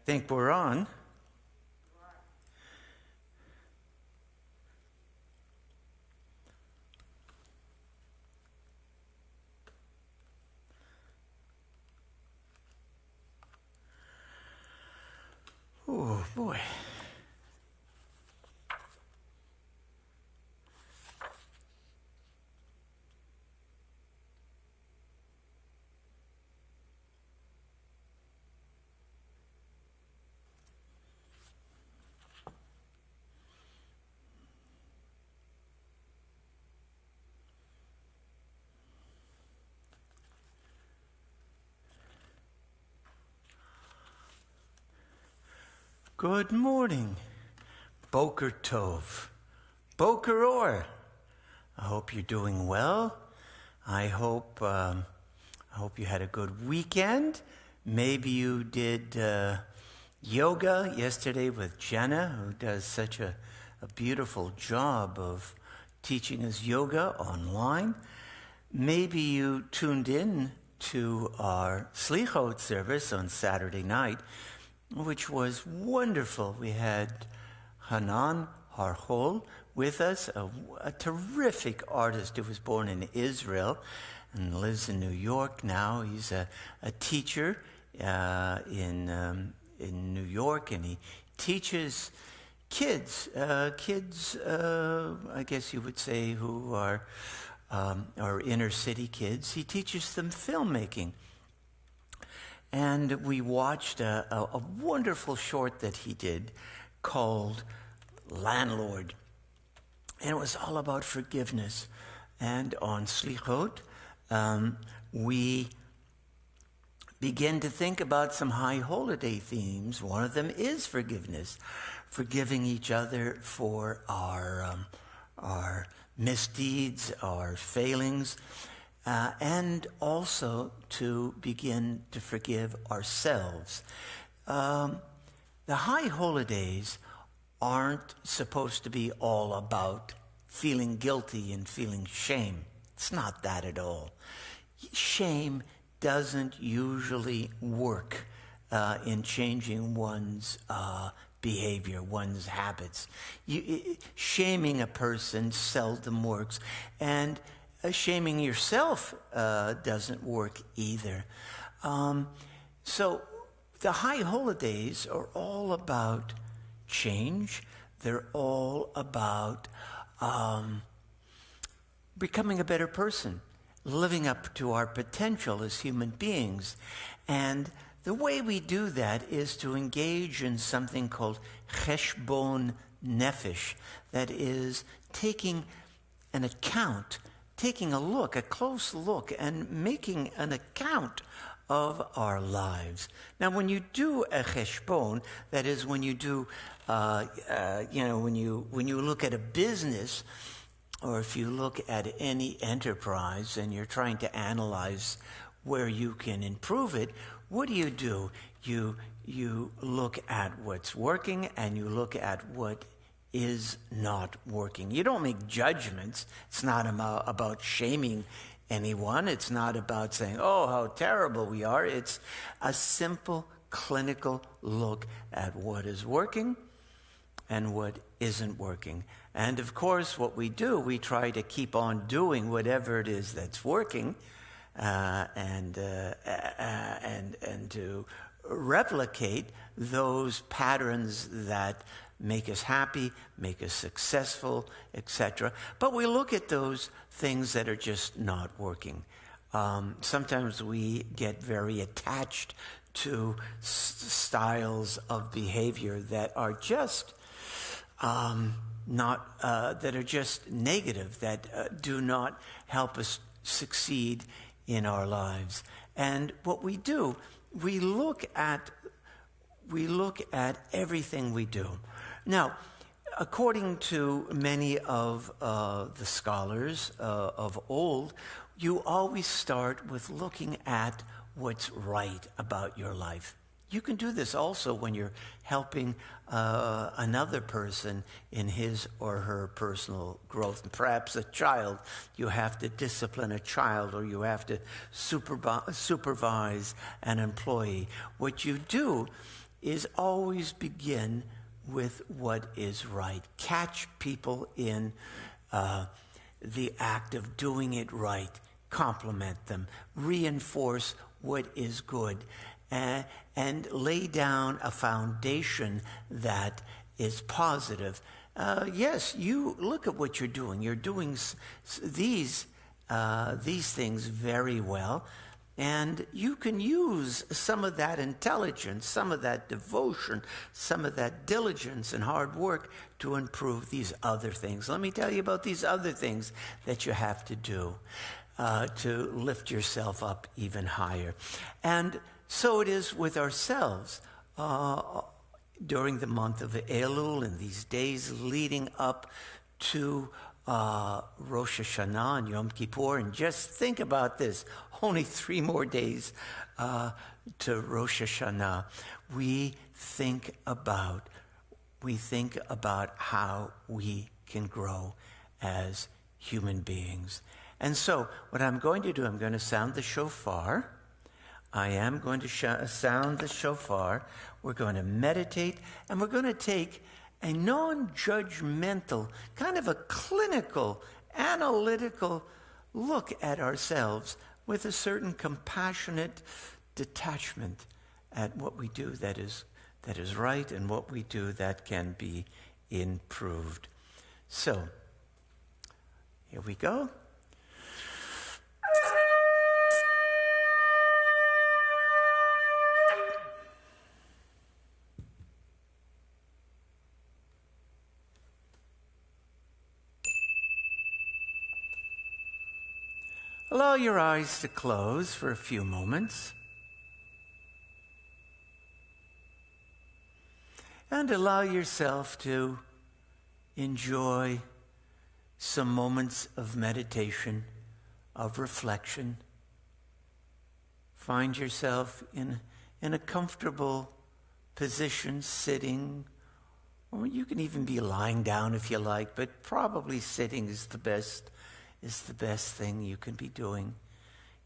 think we're on. Oh, boy. Good morning, Boker Tov, Boker Or. I hope you're doing well. I hope you had a good weekend. Maybe you did yoga yesterday with Jenna, who does such a beautiful job of teaching us yoga online. Maybe you tuned in to our Slichot service on Saturday night, which was wonderful. We had Hanan Harhol with us, a terrific artist who was born in Israel and lives in New York now. He's a teacher in New York, and he teaches kids, I guess you would say, who are inner city kids. He teaches them filmmaking. And we watched a wonderful short that he did called Landlord. And it was all about forgiveness. And on Slichot, we begin to think about some high holiday themes. One of them is forgiveness, forgiving each other for our misdeeds, our failings, and also to begin to forgive ourselves. The high holidays aren't supposed to be all about feeling guilty and feeling shame. It's not that at all. Shame doesn't usually work in changing one's behavior, one's habits. Shaming a person seldom works, and shaming yourself doesn't work either. So the high holidays are all about change. They're all about becoming a better person, living up to our potential as human beings. And the way we do that is to engage in something called cheshbon nefesh, that is taking an account, taking a look, a close look, and making an account of our lives. Now, when you do a cheshbon, that is, when you do, when you look at a business, or if you look at any enterprise and you're trying to analyze where you can improve it, what do? You look at what's working and you look at what is not working. You don't make judgments. It's not about shaming anyone. It's not about saying, oh, how terrible we are. It's a simple clinical look at what is working and what isn't working. And of course, what we do, we try to keep on doing whatever it is that's working, and to replicate those patterns that make us happy, make us successful, etc. But we look at those things that are just not working. Sometimes we get very attached to styles of behavior that are just that are just negative, that do not help us succeed in our lives. And what we do, we look at everything we do. Now, according to many of the scholars of old, you always start with looking at what's right about your life. You can do this also when you're helping another person in his or her personal growth. Perhaps a child, you have to discipline a child, or you have to supervise an employee. What you do is always begin with what is right. Catch people in the act of doing it right. Compliment them. Reinforce what is good. And lay down a foundation that is positive. Yes, you look at what you're doing. You're doing these things very well. And you can use some of that intelligence, some of that devotion, some of that diligence and hard work to improve these other things. Let me tell you about these other things that you have to do to lift yourself up even higher. And so it is with ourselves. During the month of Elul and these days leading up to Rosh Hashanah and Yom Kippur, and just think about this, only 3 more days to Rosh Hashanah. We think about how we can grow as human beings. And so what I'm going to do, I'm going to sound the shofar. I am going to sound the shofar. We're going to meditate, and we're going to take a non-judgmental, kind of a clinical, analytical look at ourselves with a certain compassionate detachment at what we do that is right and what we do that can be improved. So, here we go. Allow your eyes to close for a few moments. And allow yourself to enjoy some moments of meditation, of reflection. Find yourself in a comfortable position, sitting, or you can even be lying down if you like, but probably sitting is the best thing you can be doing.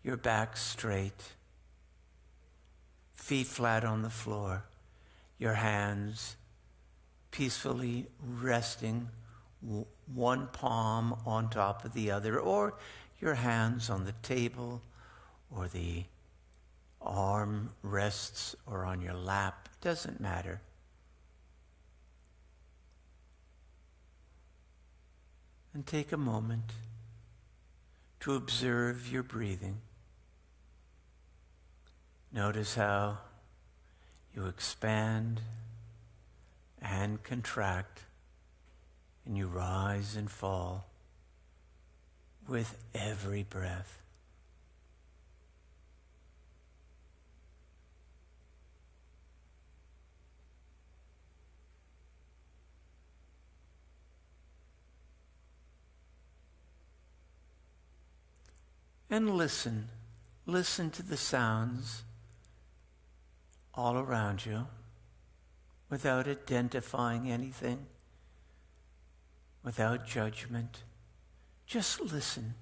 Your back straight, feet flat on the floor, your hands peacefully resting, one palm on top of the other, or your hands on the table, or the arm rests, or on your lap. Doesn't matter. And take a moment to observe your breathing. Notice how you expand and contract, and you rise and fall with every breath. And listen to the sounds all around you without identifying anything, without judgment. Just listen.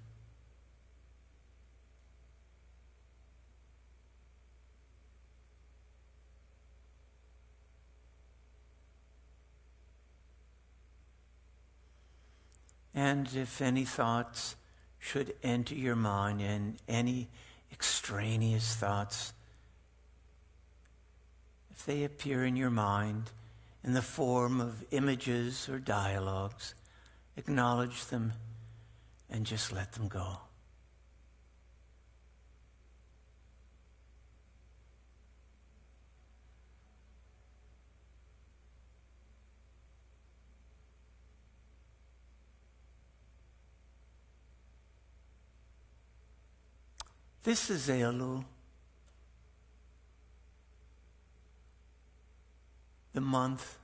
And if any thoughts should enter your mind, and any extraneous thoughts, if they appear in your mind in the form of images or dialogues, acknowledge them and just let them go. This is Elul, the month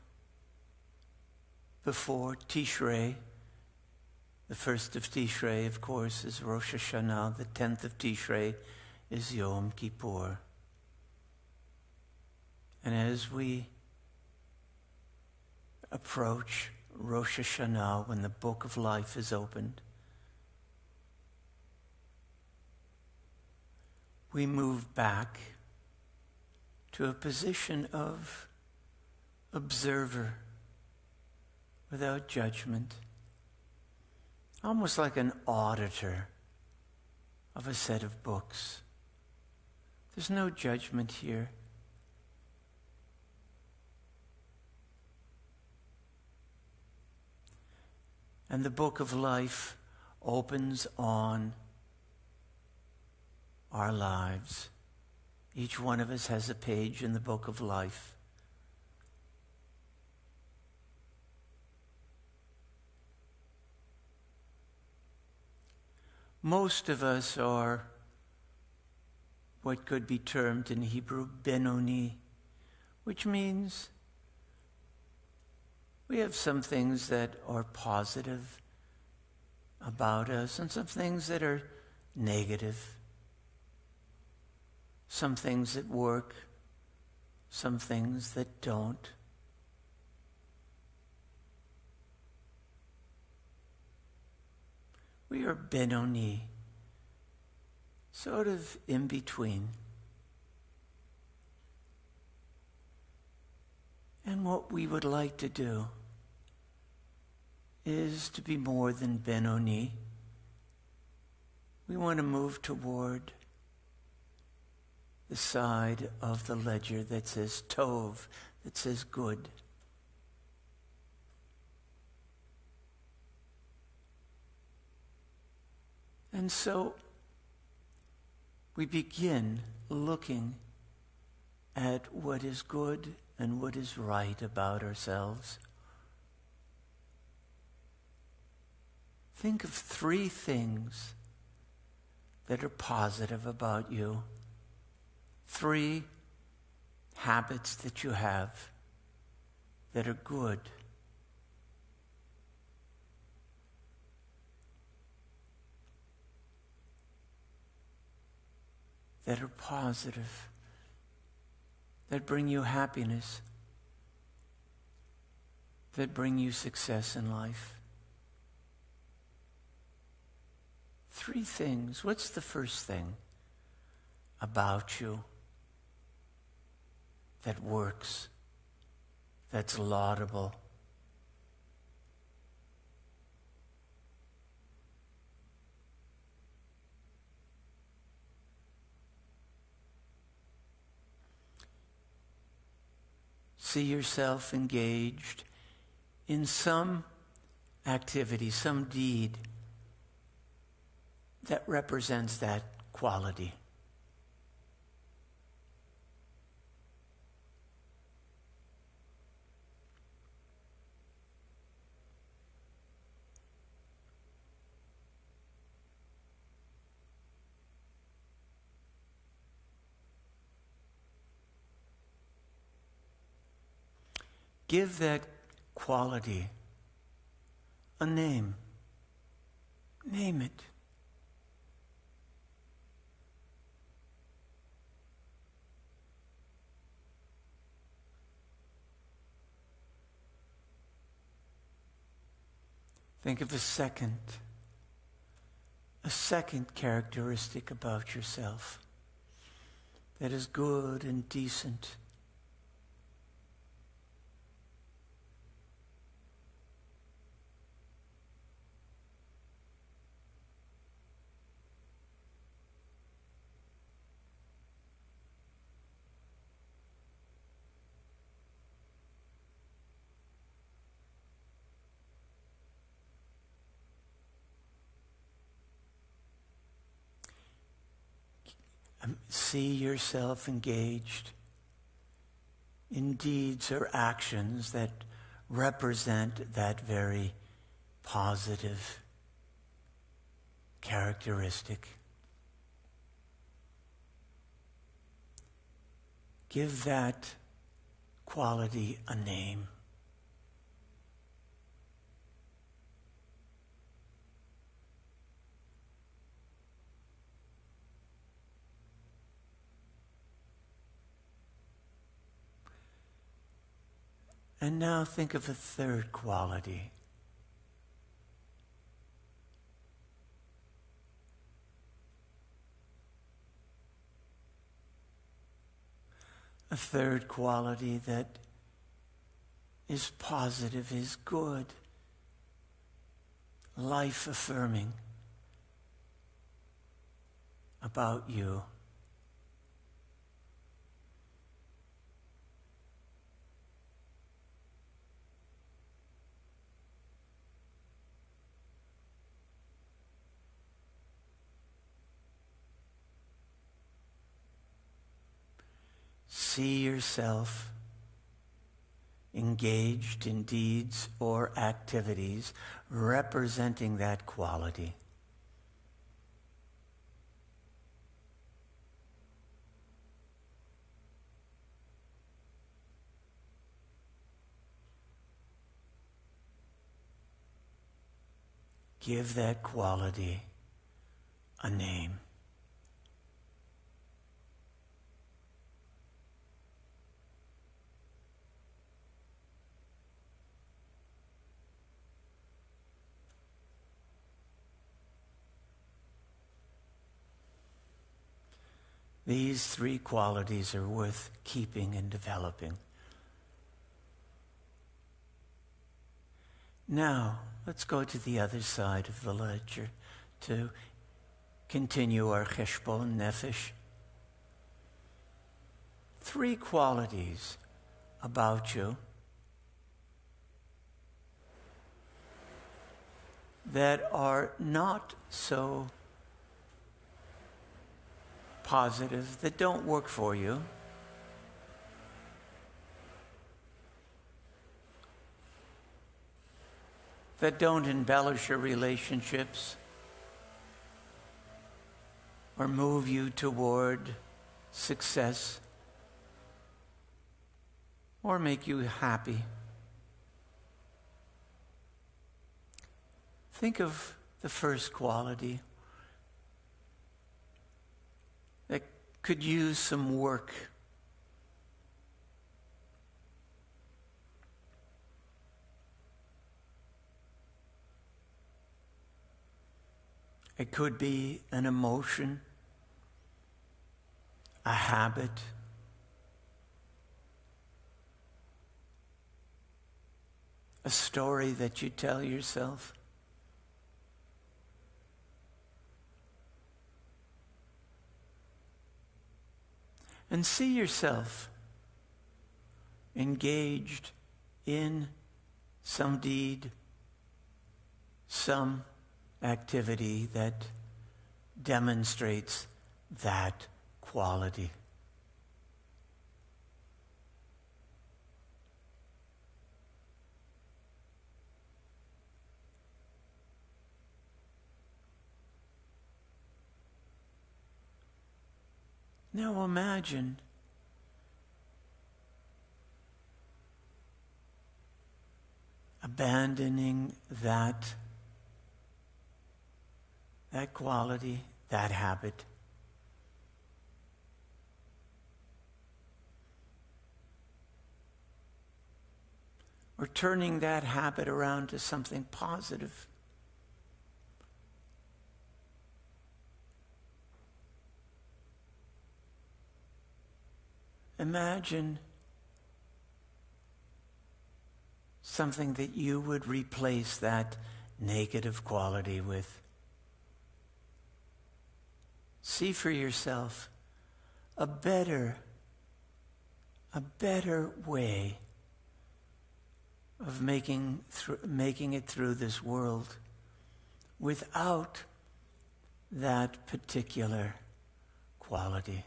before Tishrei. The first of Tishrei, of course, is Rosh Hashanah. The 10th of Tishrei is Yom Kippur. And as we approach Rosh Hashanah, when the book of life is opened, we move back to a position of observer without judgment, almost like an auditor of a set of books. There's no judgment here. And the book of life opens on our lives. Each one of us has a page in the book of life. Most of us are what could be termed in Hebrew Benoni, which means we have some things that are positive about us and some things that are negative. Some things that work, some things that don't. We are Benoni, sort of in between. And what we would like to do is to be more than Benoni. We want to move toward the side of the ledger that says Tov, that says good. And so we begin looking at what is good and what is right about ourselves. Think of 3 things that are positive about you. 3 habits that you have that are good. That are positive, that bring you happiness, that bring you success in life. 3 things. What's the first thing about you that works, that's laudable? See yourself engaged in some activity, some deed that represents that quality. Give that quality a name. Name it. Think of a second characteristic about yourself that is good and decent. See yourself engaged in deeds or actions that represent that very positive characteristic. Give that quality a name. And now think of a third quality. A third quality that is positive, is good, life-affirming about you. See yourself engaged in deeds or activities representing that quality. Give that quality a name. These three qualities are worth keeping and developing. Now, let's go to the other side of the ledger to continue our cheshbon nefesh. Three qualities about you that are not so positive, that don't work for you. That don't embellish your relationships or move you toward success or make you happy. Think of the first quality that could use some work. It could be an emotion, a habit, a story that you tell yourself. And see yourself engaged in some deed, some activity that demonstrates that quality. Now imagine abandoning that quality, that habit. Or turning that habit around to something positive. Imagine something that you would replace that negative quality with. See for yourself a better way of making it through this world without that particular quality.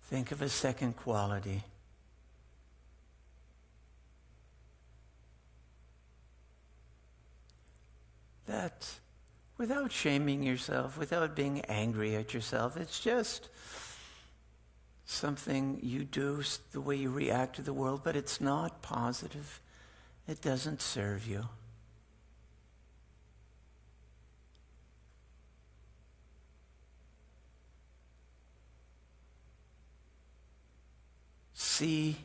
Think of a second quality. That, without shaming yourself, without being angry at yourself, it's just something you do, the way you react to the world, but it's not positive. It doesn't serve you. See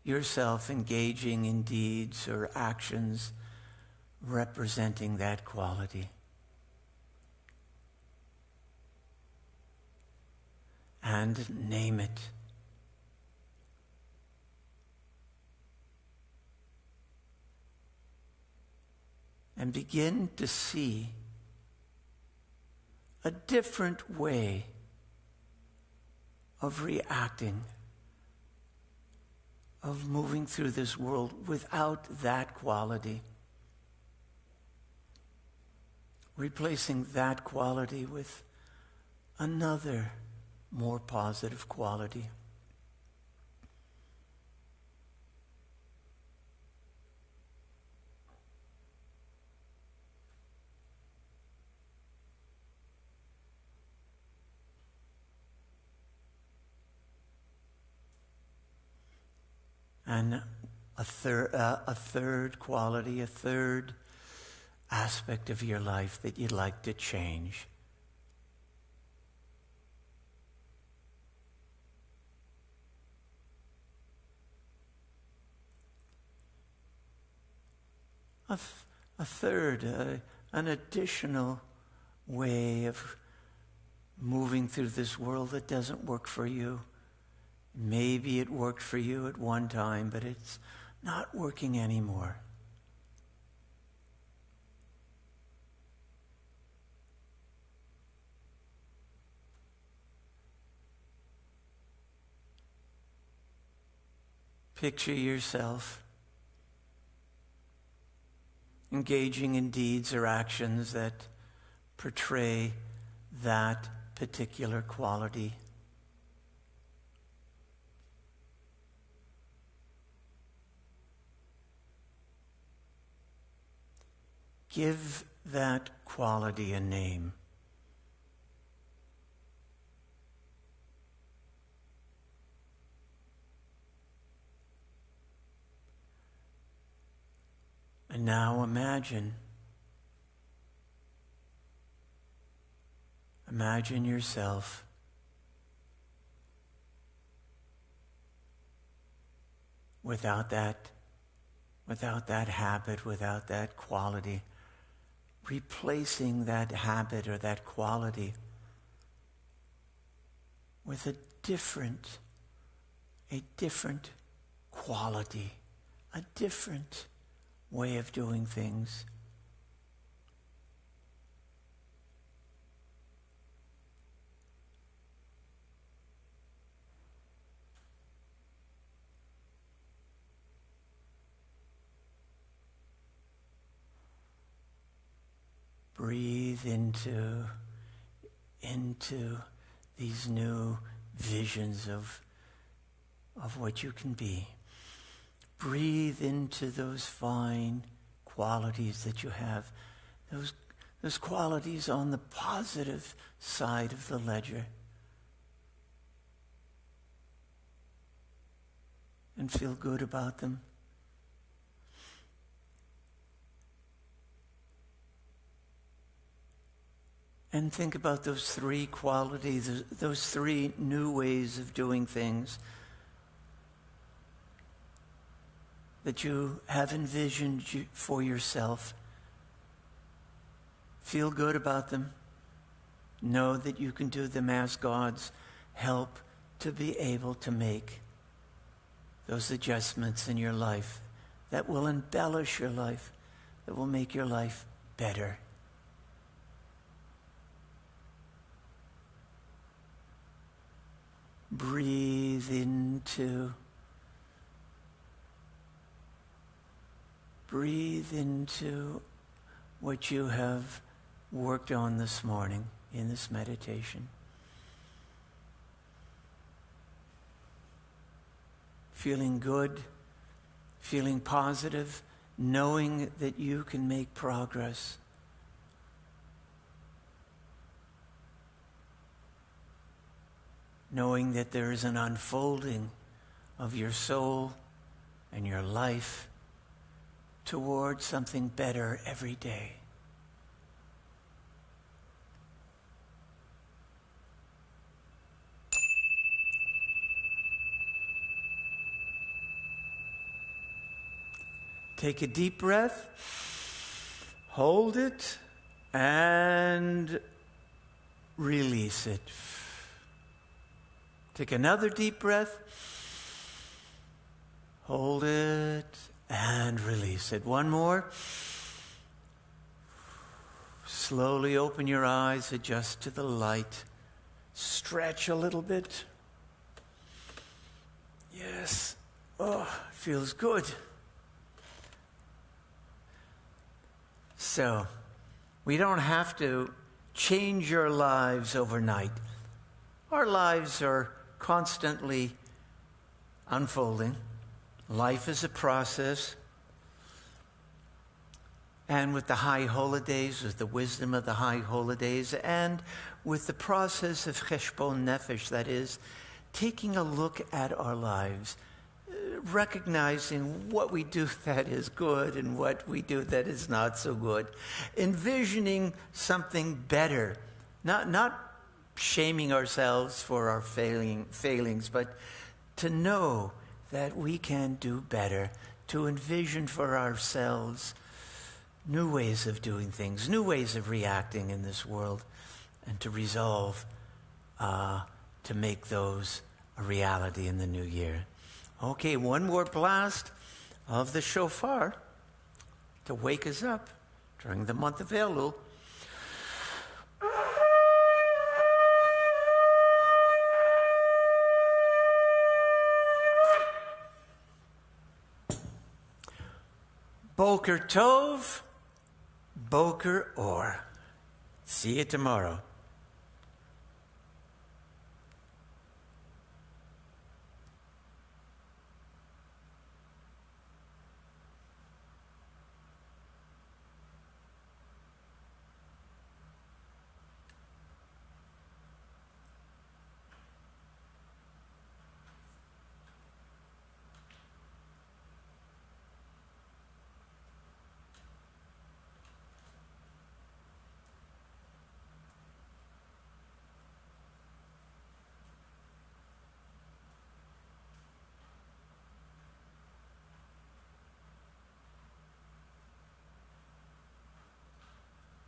yourself engaging in deeds or actions representing that quality. and name it. And begin to see a different way of reacting, of moving through this world without that quality. Replacing that quality with another more positive quality. And a third quality, a third aspect of your life that you'd like to change. A third, an additional way of moving through this world that doesn't work for you. Maybe it worked for you at one time, but it's not working anymore. Picture yourself engaging in deeds or actions that portray that particular quality. Give that quality a name. And now imagine yourself without that habit, without that quality, replacing that habit or that quality with a different quality, a different way of doing things. Breathe into these new visions of what you can be. Breathe into those fine qualities that you have, those qualities on the positive side of the ledger. And feel good about them. And think about those three qualities, those three new ways of doing things that you have envisioned for yourself. Feel good about them. Know that you can do them as God's help to be able to make those adjustments in your life that will embellish your life, that will make your life better. Breathe into what you have worked on this morning in this meditation. Feeling good, feeling positive, knowing that you can make progress. Knowing that there is an unfolding of your soul and your life towards something better every day. Take a deep breath, hold it, and release it. Take another deep breath. Hold it and release it. One more. Slowly open your eyes, adjust to the light. Stretch a little bit. Yes. Oh, feels good. So, we don't have to change our lives overnight. Our lives are constantly unfolding. Life is a process. And with the high holidays, with the wisdom of the high holidays, and with the process of cheshbon nefesh, that is, taking a look at our lives, recognizing what we do that is good and what we do that is not so good, envisioning something better, not shaming ourselves for our failings, but to know that we can do better, to envision for ourselves new ways of doing things, new ways of reacting in this world, and to resolve to make those a reality in the new year. Okay, one more blast of the shofar to wake us up during the month of Elul. Boker Tov, Boker Or. See you tomorrow.